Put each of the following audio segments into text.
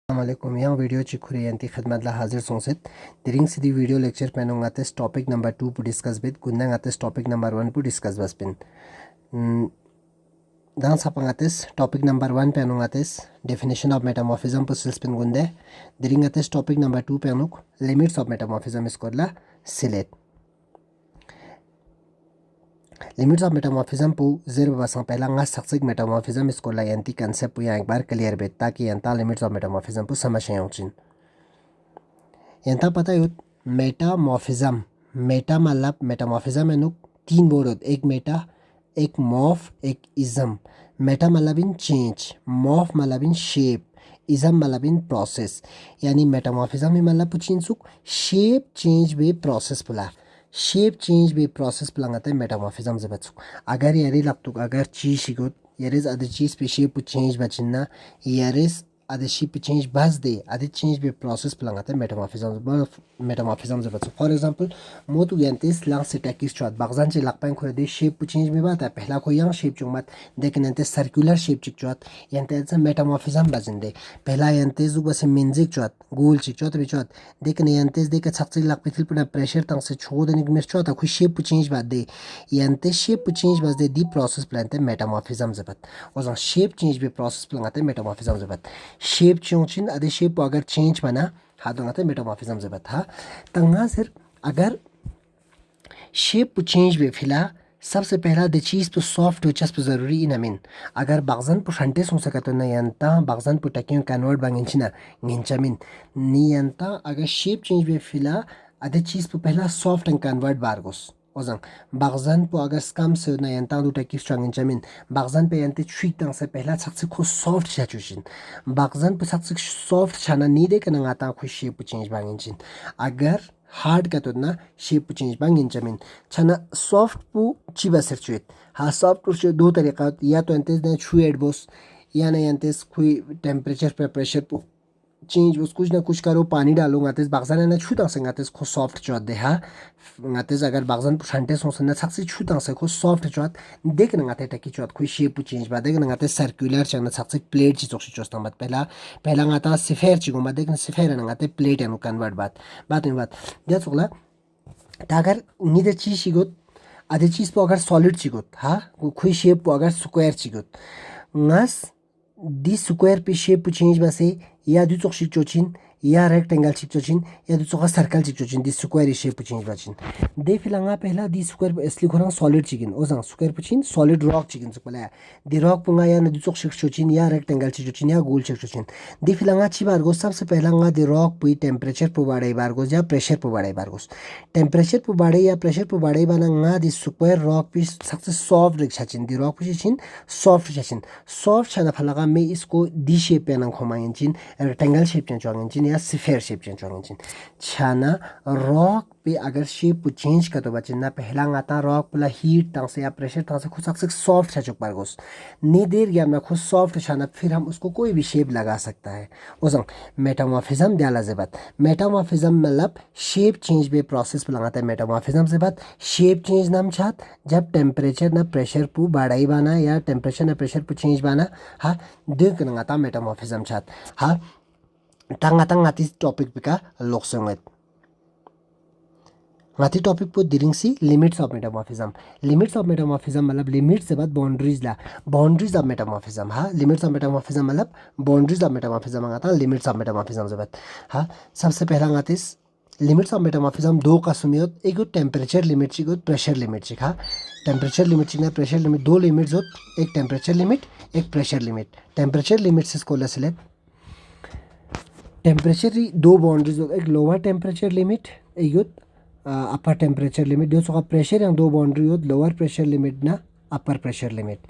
अस्सलामुअलैकुम yang video chikhure yanti khidmat la hazir songset diring sidi video lecture penong ates topic number 2 pu discuss bit gundang ates topic number 1 pu discuss baspin dan sapang ates topic number 1 penong ates definition of metamorphism pu silspin gunde diring ates topic number 2 penok limits of metamorphism iskorla select limits of metamorphism pu zero basang pehla nga saksik metamorphism iskola yanti concept pu yang bar clear bet ताकि यंता limits of metamorphism pu समझे होचिन यंता पता है metamorphism Meta मतलब metamorphism है नुक तीन board होते एक मेटा एक मॉर्फ एक इज्म मेटा मतलब इन चेंज मॉर्फ मतलब इन शेप इज्म मतलब इन प्रोसेस यानी मेटामॉर्फिज्म में मतलब पुचिन सुक शेप चेंज वे प्रोसेस पुला शेप चेंज भी प्रोसेस प्लंगते मेटामॉर्फिज्म से बचुक अगर यारी लगतुक अगर चीज शिगुत यारिस अदर चीज पे शेप चेंज बचिना यारिस अदर शेप चेंज बस दे अदर चेंज भी प्रोसेस प्लंगते मेटामॉर्फिज्म से बचुक फॉर एग्जांपल मोतु यंतिस लंग से टैकिस चोत बगजान से लगपाइन खोरे दे शेप चेंज में बात है पहला को यंग शेप चुंगमत देख यंते सर्कुलर शेप चिक चोत यंते से मेटामॉर्फिज्म बजिंदे पहला यंते जुग से मिंजिक चोत गोल चिक चोत बिचोत देख ने यंते देख छक्से लग पिथिल पुना प्रेशर तंग से छोड़ देने मिर चोत खुद शेप चेंज बात दे यंते शेप चेंज बस दे दी प्रोसेस प्लानते मेटामॉर्फिज्म से बत और शेप चेंज भी प्रोसेस प्लानते मेटामॉर्फिज्म से बत शेप चेंज अदे शेप अगर चेंज बना हाथों मेटामॉर्फिज्म से बता तंगा सिर अगर शेप चेंज भी फिला सबसे पहला द चीज़ तो सॉफ्ट चस्प ज़रूरी इन अमीन अगर बागजन पर शंटे सो सकते ना यंता बागजन पर टकियों कन्वर्ट बांगिंचिना गिंचमिन नी यंता अगर शेप चेंज भी फिला अदे चीज़ पर पहला सॉफ्ट एंड कन्वर्ट बारगोस ओजंग बागजन पर अगर स्कम से ना यंता दो टकी स्ट्रंग चमिन बागजन पे यंते छुई तंग से पहला सक्से खो सॉफ्ट छाचुशिन बागजन पे सक्से सॉफ्ट छाना नी दे कना आता खो शेप चेंज बांगिंचिन अगर हार्ड का तो ना शेप चेंज बांगिन चमिन छना सॉफ्ट पु चिबा सरचुत हा सॉफ्ट पु दो तरीका या तो यंते ना छुई एडबोस या ना यंते कोई टेम्परेचर पे प्रेशर पु चेंज उस कुछ ना कुछ करो पानी डालूंगा तेज बागजान ना छूता से गाते खो सॉफ्ट चौथ दे हा गाते अगर बागजान छंटे सो ना सक्से छूता से खो सॉफ्ट चौथ देख ना गाते टकी चौथ कोई शेप चेंज बा देख ना गाते सर्कुलर चंग सक्से प्लेट ची चोक्सी चोस्ता मत पहला पहला गाता सिफेर ची गुमा देख सिफेर ना गाते प्लेट एनु कन्वर्ट बात में बात दे चोकला अगर नीदे चीज शिगोत आधे चीज पो अगर सॉलिड चिगोत हा कोई शेप पो अगर स्क्वायर चिगोत ngas di square पे शेप चेंज बसे या दु चोक चिचोचिन या रेक्टेंगल चिचोचिन या दु चोक सर्कल चिचोचिन दी स्क्वायर शेप चेंज बचिन दे फिलंगा पहला दी स्क्वायर असली खोरंग सॉलिड चिकिन ओजंग स्क्वायर पुचिन सॉलिड रॉक चिकिन सकला दी रॉक पुंगा या दु चोक चिचोचिन या रेक्टेंगल चिचोचिन या गोल चिचोचिन दी फिलंगा ची बार गो सबसे पहला गा दी रॉक पुई टेंपरेचर पु बाड़े बार गो या प्रेशर पु बाड़े बार गो टेंपरेचर पु बाड़े या प्रेशर पु बाड़े बना गा दी स्क्वायर रॉक पी सबसे सॉफ्ट रिक्शाचिन दी रॉक पुचिन सॉफ्ट छचिन सॉफ्ट छना फलगा में इसको दी शेप पे नंग खोमायिन रेक्टेंगल शेप चेंज या स्फीयर शेप चेंज छाना रॉक पे अगर शेप चेंज कर तो बचिन ना पहला आता रॉक पुला हीट तंग से या प्रेशर तंग से खुद सक्से सॉफ्ट छा चुक पारगोस ने देर गया ना खुद सॉफ्ट छाना फिर हम उसको कोई भी शेप लगा सकता है ओजंग मेटामॉर्फिज्म दियाला जबत मेटामॉर्फिज्म मतलब शेप चेंज भी प्रोसेस पे लगाता है मेटामॉर्फिज्म से बात शेप चेंज नाम छात जब टेम्परेचर ना प्रेशर पु बढ़ाई बाना या टेम्परेचर ना प्रेशर पु चेंज बाना हाँ देख ना मेटामॉर्फिज्म छात हाँ तंगाती टॉपिक पे का लोग संगत गाती टॉपिक पो दिरिंगसी लिमिट्स ऑफ मेटामॉर्फिज्म मतलब लिमिट्स से बाद बाउंड्रीज ऑफ मेटामॉर्फिज्म हाँ लिमिट्स ऑफ मेटामॉर्फिज्म मतलब बाउंड्रीज ऑफ मेटामॉर्फिज्म आता लिमिट्स ऑफ मेटामॉर्फिज्म से बाद हाँ सबसे पहला गातीस लिमिट्स ऑफ मेटामॉर्फिज्म दो का सुमियोत एक टेम्परेचर लिमिट ची प्रेशर लिमिट ची हाँ टेम्परेचर लिमिट ची प्रेशर लिमिट दो लिमिट्स होत एक टेम्परेचर लिमिट एक प्रेशर लिमिट टेम्परेचर लिमिट से इसको ले टेम्परेचर दो बाउंड्रीज एक लोअर टेम्परेचर लिमिट एक अपर टेम्परेचर लिमिट दो सौ प्रेशर या दो बाउंड्री हो लोअर प्रेशर लिमिट ना अपर प्रेशर लिमिट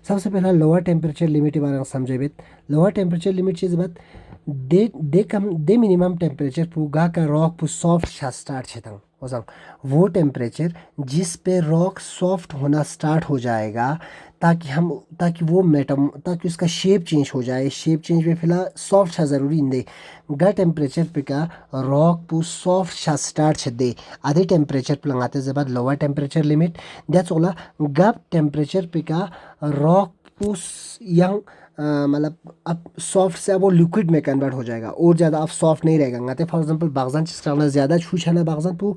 सबसे पहला लोअर टेम्परेचर लिमिट के बारे में समझे लोअर टेम्परेचर लिमिट चीज़ बात दे मिनिमम टेम्परेचर पूगा का रॉक पु सॉफ्ट स्टार्ट छेतंग ओजंग वो टेम्परेचर जिस पे रॉक सॉफ्ट होना स्टार्ट हो जाएगा ताकि उसका शेप चेंज हो जाए शेप चेंज में फिलहाल सॉफ्ट छा ज़रूरी इंदे गा टेम्परेचर पे का रॉक पु सॉफ्ट छा स्टार्ट छे दे आधे टेम्परेचर पे लगाते के बाद लोअर टेम्परेचर लिमिट दैट्स ओला गा टेम्परेचर पे का रॉक पु यंग मतलब अब सॉफ्ट से अब वो लिक्विड में कन्वर्ट हो जाएगा और ज़्यादा अब सॉफ्ट नहीं रहेगा गाते फॉर एग्जांपल बागजान चीज़ करना ज़्यादा छू छाना बागजान पू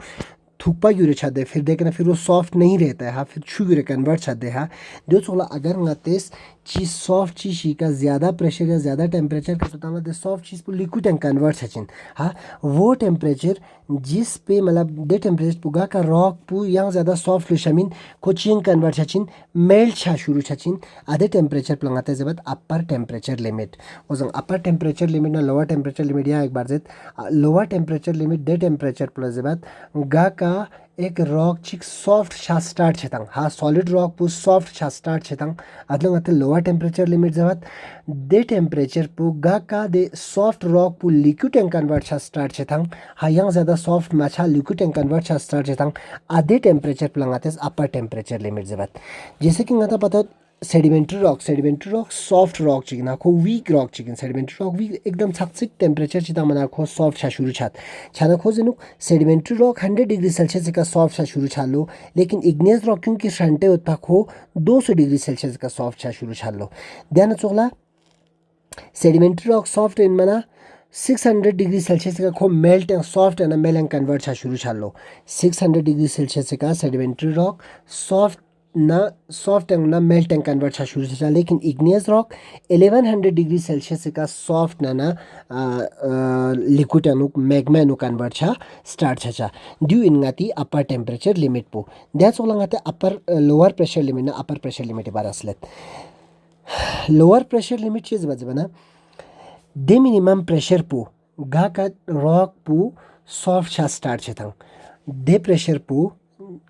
थुक्पा यूरे छादे फिर देखना फिर वो सॉफ्ट नहीं रहता है हाँ फिर छू यूरे कन्वर्ट छादे हाँ जो चोला अगर ngates चीज़ सॉफ्ट चीज़ का ज़्यादा प्रेशर या ज़्यादा टेम्परेचर का तो मतलब सॉफ्ट चीज़ पर लिक्विड एंड कन्वर्ट छचिन हाँ वो टेम्परेचर जिस पे मतलब दे टेम्परेचर पुगा का रॉक पू यहाँ ज़्यादा सॉफ्ट लुशमिन कोचिंग कन्वर्ट छचिन मेल्ट छा शुरू छचिन आधे टेम्परेचर प्लंगाते जब अपर टेम्परेचर लिमिट और अपर टेम्परेचर लिमिट ना लोअर टेम्परेचर लिमिट यहाँ एक बार जेत लोअर टेम्परेचर लिमिट दे टेम्परेचर प्लस जब गा का एक रॉक चिक सॉफ्ट छा स्टार्ट छेतंग हाँ सॉलिड रॉक पू सॉफ्ट छा स्टार्ट छेतंग अदलंग अते लोअर टेम्परेचर लिमिट जब दे टेम्परेचर पू गा का दे सॉफ्ट रॉक पू लिक्विड एंड कन्वर्ट छा स्टार्ट छेतंग हाँ यहाँ ज़्यादा सॉफ्ट माछा लिक्विड एंड कन्वर्ट छा स्टार्ट छेतंग आधे टेम्परेचर प्लंगाते अपर टेम्परेचर लिमिट जब जैसे कि गाता पता सेडिमेंट्री रॉक सॉफ्ट रॉक चिकन आखो वीक रॉक चिकन सेडिमेंट्री रॉक वीक एकदम छाक टेम्परेचर चिता मना खो सॉफ्ट छा शुरू छात छाना खो जनु सेडिमेंट्री रॉक 100 डिग्री सेल्सियस का सॉफ्ट छा शुरू छा लो लेकिन इग्नियस रॉक क्योंकि शंटे उत्पा खो 200 डिग्री सेल्सियस का सॉफ्ट छा शुरू छा लो ध्यान चोला सेडिमेंट्री रॉक सॉफ्ट इन मना 600 डिग्री सेल्सियस का खो melt and soft and male and convert छा शुरू छा लो 600 डिग्री सेल्सियस का सेडिमेंट्री रॉक सॉफ्ट ना सॉफ्ट एंड ना मेल्ट एंड कन्वर्ट छा शुरू छा लेकिन इग्नियस रॉक 1100 डिग्री सेल्सियस का सॉफ्ट ना liquid and magma and convert छा स्टार्ट छा ड्यू इन गाती अपर टेम्परेचर लिमिट पो दैट्स ऑल गाते अपर लोअर प्रेशर लिमिट ना अपर प्रेशर लिमिट बार असलेत लोअर प्रेशर लिमिट चीज बजना दे मिनिमम प्रेशर पू गा का रॉक पू सॉफ्ट छा स्टार्ट छेतंग दे प्रेशर पू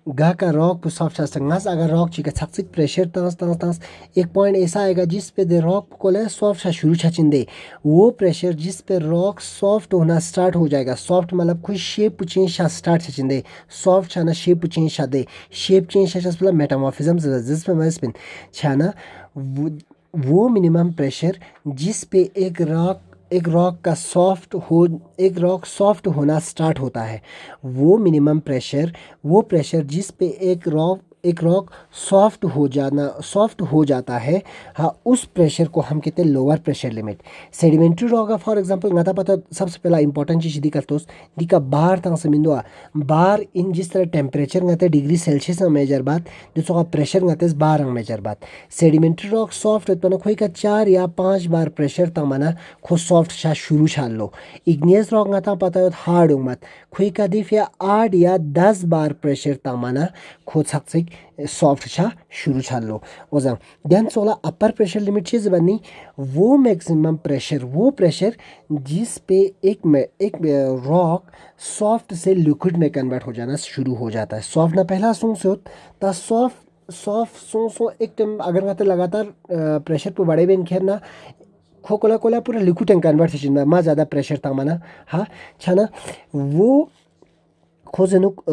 गा का रॉक पू सॉफ्ट छा स्टार्ट अगर रॉक चिका छक प्रेशर तंस एक पॉइंट ऐसा आएगा जिस पे दे रॉक को ले सॉफ्ट छा शुरू छा चिंदे वो प्रेशर जिस पे रॉक सॉफ्ट होना स्टार्ट हो जाएगा सॉफ्ट मतलब कोई शेप चेंज छा स्टार्ट छा चिंदे सॉफ्ट छाना शेप चेंज छा दे शेप चेंज छा मतलब मेटामॉर्फिज्म जिस पे मैं स्पिन छाना वो मिनिमम प्रेशर जिस पे एक रॉक सॉफ्ट होना स्टार्ट होता है वो मिनिमम प्रेशर वो प्रेशर जिस पे एक रॉक सॉफ्ट हो जाता है हाँ उस प्रेशर को हम कहते हैं lower pressure limit sedimentary rock for example गाता पता सबसे पहला इंपॉर्टेंट चीज़ दी करतोस दी का बार तंग से मिंदुआ बार इन जिस तरह टेम्परेचर गाते डिग्री सेल्सियस मेजर बात जिसको का प्रेशर गाते बार मेजर बात सेडिमेंट्री रॉक सॉफ्ट उत्पन्न खोई का 4 या 5 बार प्रेशर तंग मना खो सॉफ्ट छा शुरू छा लो इग्नियस रॉक गाता पता हार्ड मत खोई का दिफ या 8 या 10 बार प्रेशर तंग मना खो छक सॉफ्ट छा शुरू छा लो ओजा ध्यान सोला अपर प्रेशर लिमिट चीज बनी वो मैक्सिमम प्रेशर वो प्रेशर जिस पे एक रॉक सॉफ्ट से लिक्विड में कन्वर्ट हो जाना शुरू हो जाता है सॉफ्ट ना पहला सूंग से होता सॉफ्ट सो एक टाइम अगर कहते लगातार प्रेशर पे बड़े बेन खेर ना खो कोला पूरा लिक्विड एंड कन्वर्ट हो मा ज़्यादा प्रेशर था माना हाँ छाना वो खोजनुक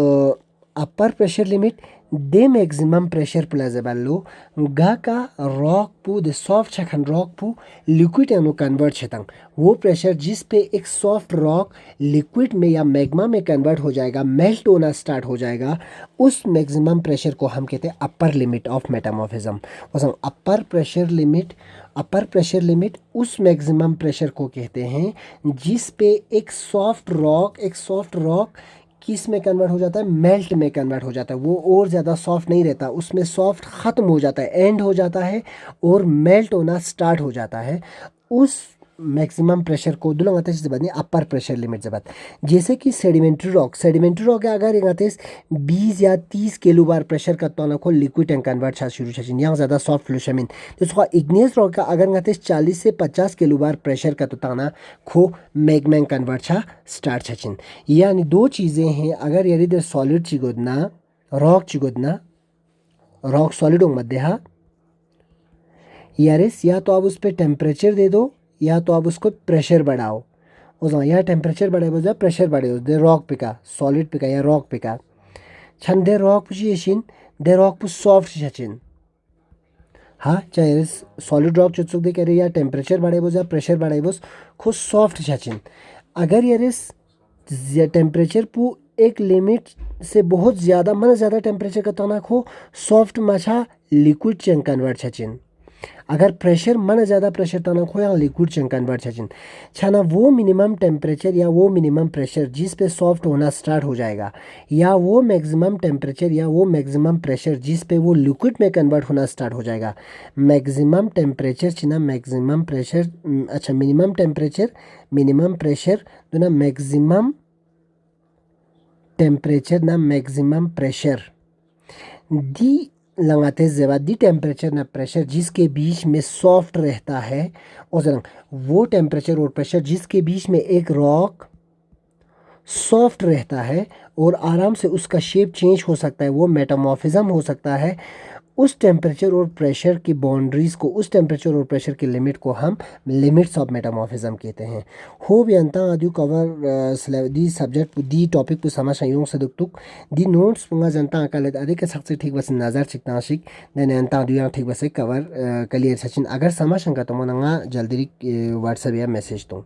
अपर प्रेशर लिमिट दे मैक्सिमम प्रेशर प्लेजेबल लो गा का रॉक पू द सॉफ्ट छखन रॉक पू लिक्विड एनो कन्वर्ट छतंग वो प्रेशर जिस पे एक सॉफ्ट रॉक लिक्विड में या मैग्मा में कन्वर्ट हो जाएगा मेल्ट होना स्टार्ट हो जाएगा उस मैक्सिमम प्रेशर को हम कहते हैं upper limit of metamorphism upper pressure limit उस मैक्सिमम प्रेशर को कहते हैं जिस पे एक सॉफ्ट रॉक किस में कन्वर्ट हो जाता है मेल्ट में कन्वर्ट हो जाता है वो और ज़्यादा सॉफ्ट नहीं रहता उसमें सॉफ्ट ख़त्म हो जाता है एंड हो जाता है और मेल्ट होना स्टार्ट हो जाता है उस मैक्सिमम प्रेशर को दुलंग आते से बदनी अपर प्रेशर लिमिट जब जैसे कि सेडिमेंट्री रॉक अगर एक आते 20 या 30 किलो बार प्रेशर का तो को लिक्विड एंड कन्वर्ट छा शुरू छचिन यहाँ ज़्यादा सॉफ्ट फ्लूशमिन तो उसका इग्नियस रॉक का अगर आते 40 से 50 किलो बार प्रेशर का तो ताना खो मैग्मा कन्वर्ट छा स्टार्ट छचिन यानी दो चीज़ें हैं अगर यदि देर सॉलिड चिगोदना रॉक सॉलिड हो मध्य हा यारिस या तो आप उस पर टेम्परेचर दे दो या तो आप उसको प्रेशर बढ़ाओ उस या टेम्परेचर बढ़े बोझा प्रेशर बढ़े दे रॉक पिका सॉलिड पिका या रॉक पिका छन दे रॉक पुशिन दे रॉक पु सॉफ्ट छचिन हाँ चाहे सॉलिड रॉक चुचुक दे करे या टेम्परेचर बढ़े बोझा प्रेशर बढ़े बोझ खो सॉफ्ट छचिन अगर यारिस टेम्परेचर पु एक लिमिट से बहुत ज़्यादा मन ज़्यादा टेम्परेचर का तना खो सॉफ्ट मछा लिक्विड चेंग कन्वर्ट छचिन अगर प्रेशर मन ज़्यादा प्रेशर तना खोया लिक्विड चन कन्वर्ट छचिन छाना वो मिनिमम टेम्परेचर या वो मिनिमम प्रेशर जिस पे सॉफ्ट होना स्टार्ट हो जाएगा, या वो मैक्सिमम टेम्परेचर या वो मैक्सिमम प्रेशर जिस पे वो लिक्विड में कन्वर्ट होना स्टार्ट हो जाएगा। मैक्सिमम टेम्परेचर छिना मैक्सिमम प्रेशर, अच्छा मिनिमम टेम्परेचर मिनिमम प्रेशर तो ना मैक्सिमम टेम्परेचर ना मैक्सिमम प्रेशर दी लगाते जेबा दी टेम्परेचर ना प्रेशर जिसके बीच में सॉफ्ट रहता है, और वो टेम्परेचर और प्रेशर जिसके बीच में एक रॉक सॉफ्ट रहता है और आराम से उसका शेप चेंज हो सकता है, वो मेटामॉर्फिज्म हो सकता है। उस टेम्परेचर और प्रेशर की बाउंड्रीज को, उस टेम्परेचर और प्रेशर की लिमिट को हम लिमिट्स ऑफ मेटामॉर्फिज्म कहते हैं। हो भी अंता आदि cover the subject the topic को समझ आयुं से दुक दी नोट्स पुंगा जनता अकाले अधिक सक्से ठीक बस नजर चिकना शिक देने अंता आदि ठीक बस कवर क्लियर सचिन अगर समझ अंका तो मना जल्दी व्हाट्सएप या मैसेज दूँ।